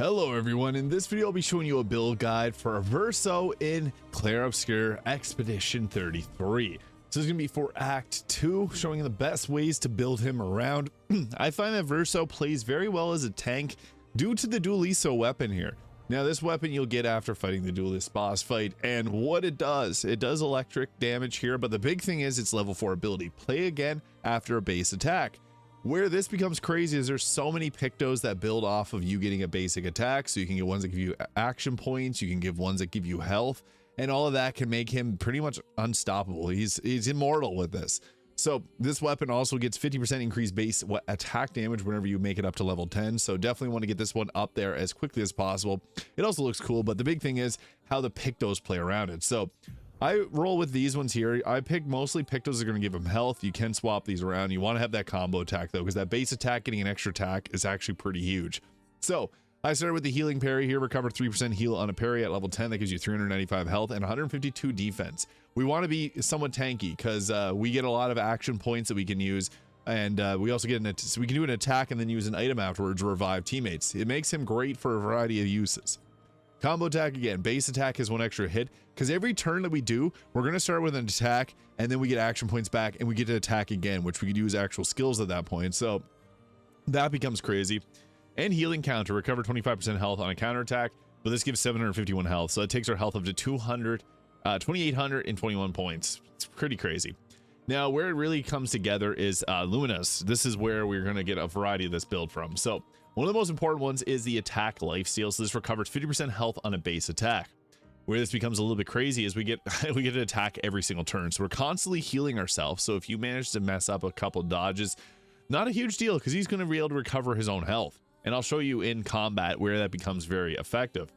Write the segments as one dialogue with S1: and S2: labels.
S1: Hello everyone, in this video I'll be showing you a build guide for a Verso in Clair Obscur Expedition 33. So this is going to be for Act 2, showing you the best ways to build him around. I find that Verso plays very well as a tank due to the dualiso weapon here. Now this weapon you'll get after fighting the duelist boss fight, and what it does electric damage here, but the big thing is it's level 4 ability. Play again after a base attack. Where this becomes crazy is there's so many Pictos that build off of you getting a basic attack, so you can get ones that give you action points, you can give ones that give you health, and all of that can make him pretty much unstoppable. He's immortal with this. So this weapon also gets 50% increased base attack damage whenever you make it up to level 10, so definitely want to get this one up there as quickly as possible. It also looks cool, but the big thing is how the Pictos play around it. So I roll with these ones here. I pick mostly Pictos that are going to give him health. You can swap these around. You want to have that combo attack though, because that base attack getting an extra attack is actually pretty huge. So I started with the healing parry here. Recover 3% heal on a parry at level 10. That gives you 395 health and 152 defense. We want to be somewhat tanky because we get a lot of action points that we can use. And we also get so we can do an attack and then use an item afterwards to revive teammates. It makes him great for a variety of uses. Combo attack again, base attack is one extra hit because every turn that we do, we're going to start with an attack and then we get action points back and we get to attack again, which we could use actual skills at that point. So that becomes crazy. And healing counter, recover 25% health on a counter attack, but this gives 751 health. So it takes our health up to 2,821 points. It's pretty crazy. Now, where it really comes together is Luminas. This is where we're going to get a variety of this build from. So one of the most important ones is the attack lifesteal. So this recovers 50% health on a base attack. Where this becomes a little bit crazy is we get an attack every single turn. So we're constantly healing ourselves. So if you manage to mess up a couple dodges, not a huge deal because he's going to be able to recover his own health. And I'll show you in combat where that becomes very effective.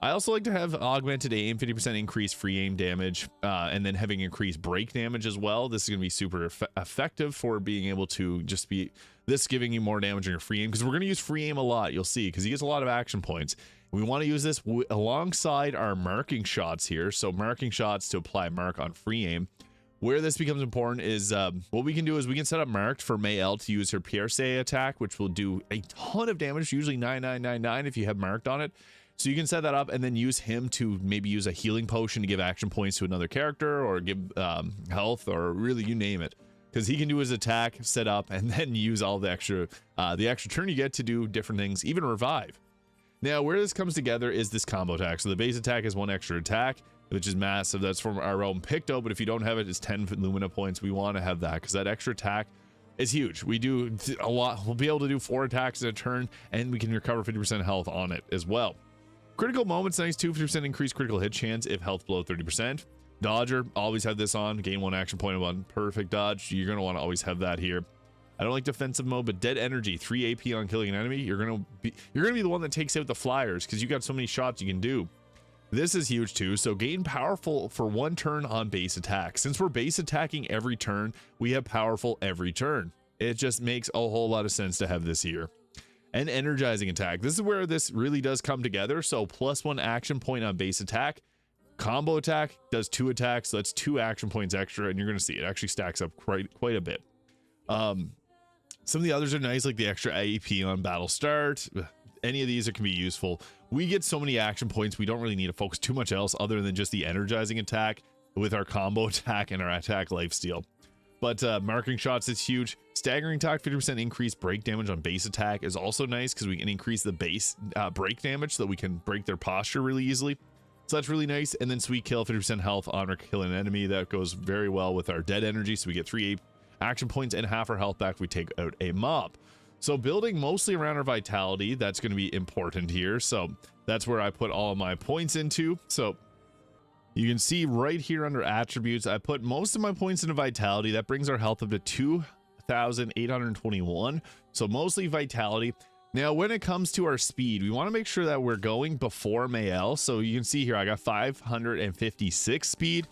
S1: I also like to have augmented aim, 50% increased free aim damage, and then having increased break damage as well. This is going to be super effective for being able to just be this giving you more damage on your free aim, because we're going to use free aim a lot, you'll see, because he gets a lot of action points. We want to use this alongside our marking shots here. So marking shots to apply mark on free aim. Where this becomes important is what we can do is we can set up marked for Mayel to use her Pierce attack, which will do a ton of damage, usually 9999 if you have marked on it. So you can set that up and then use him to maybe use a healing potion to give action points to another character, or give health, or really you name it, because he can do his attack, set up, and then use all the extra turn you get to do different things, even revive. Now where this comes together is this combo attack. So the base attack is one extra attack, which is massive. That's from our own Picto, but if you don't have it, it's 10 Lumina points. We want to have that because that extra attack is huge. We do a lot. We'll be able to do 4 attacks in a turn, and we can recover 50% health on it as well. Critical moments, nice too, 50% increased critical hit chance if health below 30%. Dodger, always have this on. Gain 1 action point on perfect dodge. You're going to want to always have that here. I don't like defensive mode, but dead energy, 3 AP on killing an enemy. You're going to be the one that takes out the flyers because you got so many shots you can do. This is huge too. So gain powerful for 1 turn on base attack. Since we're base attacking every turn, we have powerful every turn. It just makes a whole lot of sense to have this here. And energizing attack. This is where this really does come together. So +1 action point on base attack. Combo attack does 2 attacks. So that's 2 action points extra, and you're going to see it actually stacks up quite a bit. Some of the others are nice, like the extra AEP on battle start. Any of these can be useful. We get so many action points, we don't really need to focus too much else other than just the energizing attack with our combo attack and our attack lifesteal. But marking shots is huge. Staggering attack, 50% increased break damage on base attack is also nice because we can increase the base break damage so that we can break their posture really easily. So that's really nice. And then sweet kill, 50% health on our kill an enemy. That goes very well with our dead energy. So we get 3 action points and half our health back if we take out a mob. So building mostly around our vitality, that's going to be important here. So that's where I put all of my points into. So you can see right here under attributes, I put most of my points into vitality. That brings our health up to 2,821. So mostly vitality. Now, when it comes to our speed, we want to make sure that we're going before Mayel. So you can see here, I got 556 speed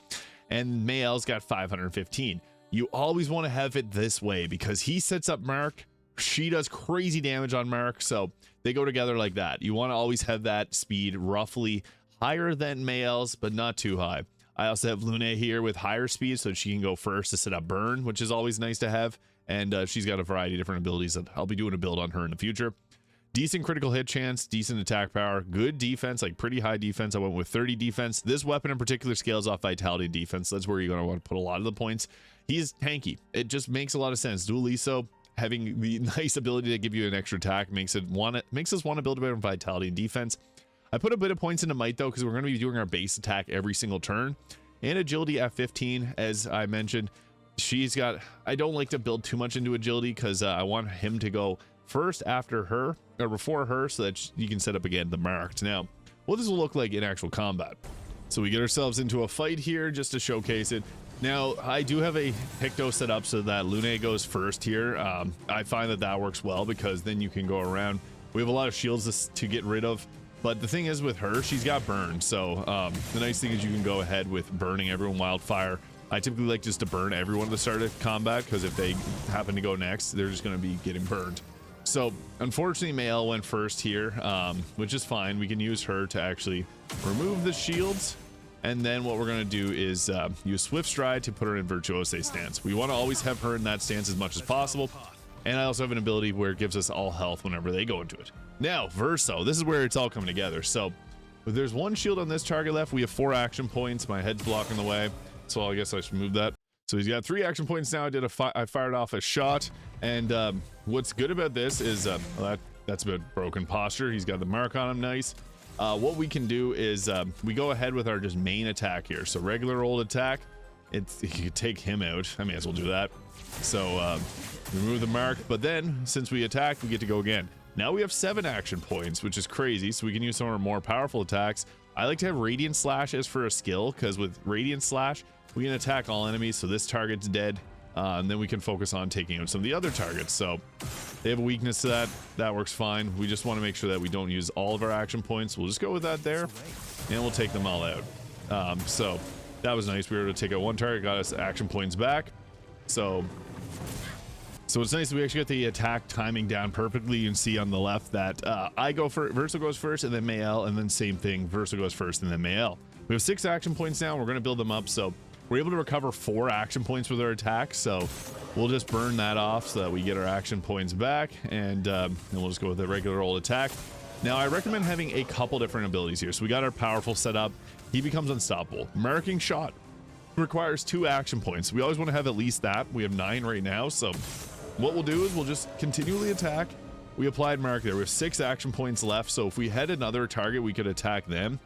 S1: and Mayel's got 515. You always want to have it this way because he sets up mark. She does crazy damage on mark. So they go together like that. You want to always have that speed roughly higher than Mayel's, but not too high. I also have Luna here with higher speed so she can go first to set up burn, which is always nice to have. And she's got a variety of different abilities that I'll be doing a build on her in the future. Decent critical hit chance, decent attack power, good defense, like pretty high defense. I went with 30 defense. This weapon in particular scales off vitality and defense. That's where you're going to want to put a lot of the points. He's tanky. It just makes a lot of sense. Dualiso, having the nice ability to give you an extra attack, makes us want to build a bit of vitality and defense. I put a bit of points into might though, because we're going to be doing our base attack every single turn. And agility at 15, as I mentioned. She's got, I don't like to build too much into agility because I want him to go first after her or before her, so that you can set up again the marked. Now what this will look like in actual combat. So we get ourselves into a fight here just to showcase it. Now I do have a Pictos set up so that Lune goes first here. I find that that works well because then you can go around. We have a lot of shields to get rid of, but the thing is with her, she's got burn. So the nice thing is you can go ahead with burning everyone wildfire. I typically like just to burn everyone at the start of combat, because if they happen to go next, they're just going to be getting burned. So unfortunately Mael went first here, which is fine. We can use her to actually remove the shields, and then what we're going to do is use Swift Stride to put her in Virtuose stance. We want to always have her in that stance as much as possible, and I also have an ability where it gives us all health whenever they go into it. Now Verso, this is where it's all coming together. So if there's one shield on this target left, we have 4 action points. My head's blocking the way, so I guess I should move that. So he's got 3 action points now. I fired off a shot, and what's good about this is that's a bit broken posture. He's got the mark on him, nice. What we can do is we go ahead with our just main attack here. So regular old attack, you could take him out. I may as well do that. So remove the mark, but then since we attacked, we get to go again. Now we have 7 action points, which is crazy, so we can use some of our more powerful attacks. I like to have Radiant Slash as for a skill, because with Radiant Slash we can attack all enemies, so this target's dead, and then we can focus on taking out some of the other targets. So they have a weakness to that works fine. We just want to make sure that we don't use all of our action points. We'll just go with that there, and we'll take them all out. So that was nice. We were able to take out one target, got us action points back. So it's nice that we actually get the attack timing down perfectly. You can see on the left that I go first, Verso goes first, and then Mael, and then same thing, Verso goes first and then Mael. We have 6 action points now. We're going to build them up, so we're able to recover 4 action points with our attack. So we'll just burn that off so that we get our action points back, and then we'll just go with the regular old attack. Now I recommend having a couple different abilities here. So we got our powerful setup. He becomes unstoppable. Marking Shot requires 2 action points. We always want to have at least that. We have 9 right now, so what we'll do is we'll just continually attack. We applied mark there. We have 6 action points left, so if we had another target, we could attack them.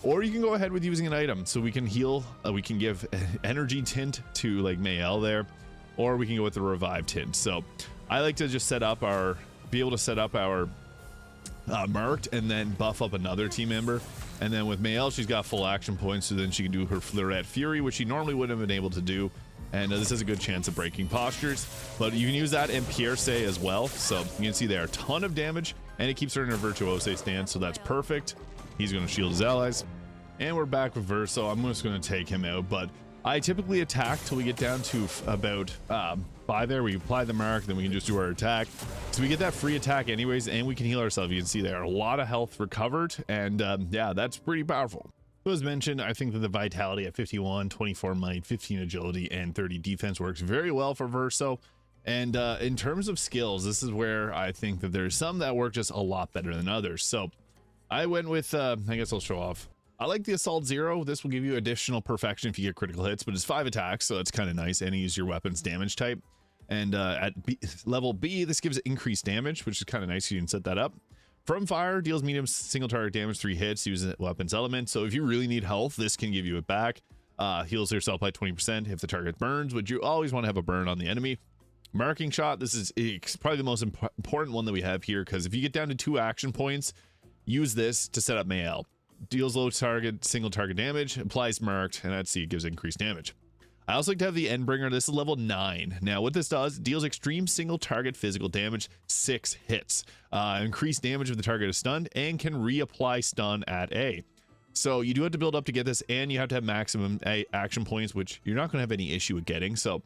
S1: Or you can go ahead with using an item, so we can heal. We can give energy tint to like Mael there, or we can go with the revive tint. So I like to just be able to set up our marked and then buff up another team member. And then with Mael, she's got full action points, so then she can do her Fleurette Fury, which she normally wouldn't have been able to do. And this has a good chance of breaking postures, but you can use that in Pierce as well. So you can see there a ton of damage, and it keeps her in a Virtuose stance, so that's perfect. He's going to shield his allies, and we're back with Verso. I'm just going to take him out, but I typically attack till we get down to about 5 there. We apply the mark, then we can just do our attack, so we get that free attack anyways, and we can heal ourselves. You can see there a lot of health recovered, and yeah, that's pretty powerful. So as mentioned, I think that the vitality at 51, 24 might, 15 agility, and 30 defense works very well for Verso. And in terms of skills, this is where I think that there's some that work just a lot better than others. So I went with, I guess I'll show off. I like the Assault 0. This will give you additional perfection if you get critical hits, but it's 5 attacks, so it's kind of nice, and you use your weapon's damage type. And at level B, this gives increased damage, which is kind of nice. You can set that up. From Fire deals medium single target damage, 3 hits, uses weapons element. So if you really need health, this can give you it back. Heals yourself by 20% if the target burns, which you always want to have a burn on the enemy. Marking Shot, this is probably the most important one that we have here, because if you get down to 2 action points, use this to set up Mael. Deals low target, single target damage, applies marked, and that's it gives increased damage. I also like to have the Endbringer. This is level 9. Now what this does, deals extreme single target physical damage, 6 hits. Increased damage if the target is stunned, and can reapply stun at A. So you do have to build up to get this, and you have to have maximum action points, which you're not going to have any issue with getting. So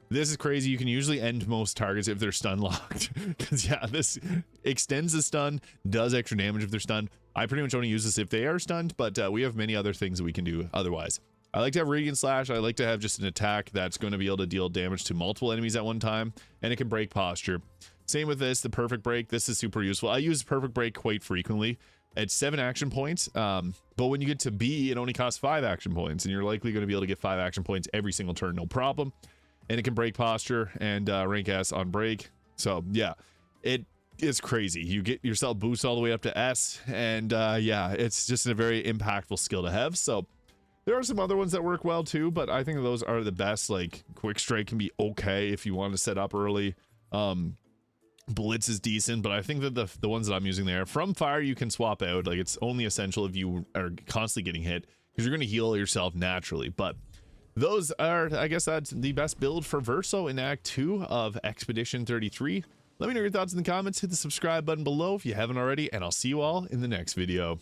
S1: this is crazy. You can usually end most targets if they're stun locked, because yeah, this extends the stun, does extra damage if they're stunned. I pretty much only use this if they are stunned, but we have many other things that we can do otherwise. I like to have Radiant Slash. I like to have just an attack that's going to be able to deal damage to multiple enemies at one time, and it can break posture. Same with this, the perfect break. This is super useful. I use perfect break quite frequently. It's 7 action points, but when you get to B, it only costs 5 action points, and you're likely going to be able to get 5 action points every single turn, no problem. And it can break posture and rank S on break. So yeah, it is crazy. You get yourself boost all the way up to S, and yeah, it's just a very impactful skill to have. So there are some other ones that work well too, but I think those are the best. Like quick strike can be okay if you want to set up early. Blitz is decent, but I think that the ones that I'm using there, from fire you can swap out. Like it's only essential if you are constantly getting hit, because you're going to heal yourself naturally. But those are, I guess that's the best build for Verso in Act 2 of Expedition 33. Let me know your thoughts in the comments. Hit the subscribe button below if you haven't already, and I'll see you all in the next video.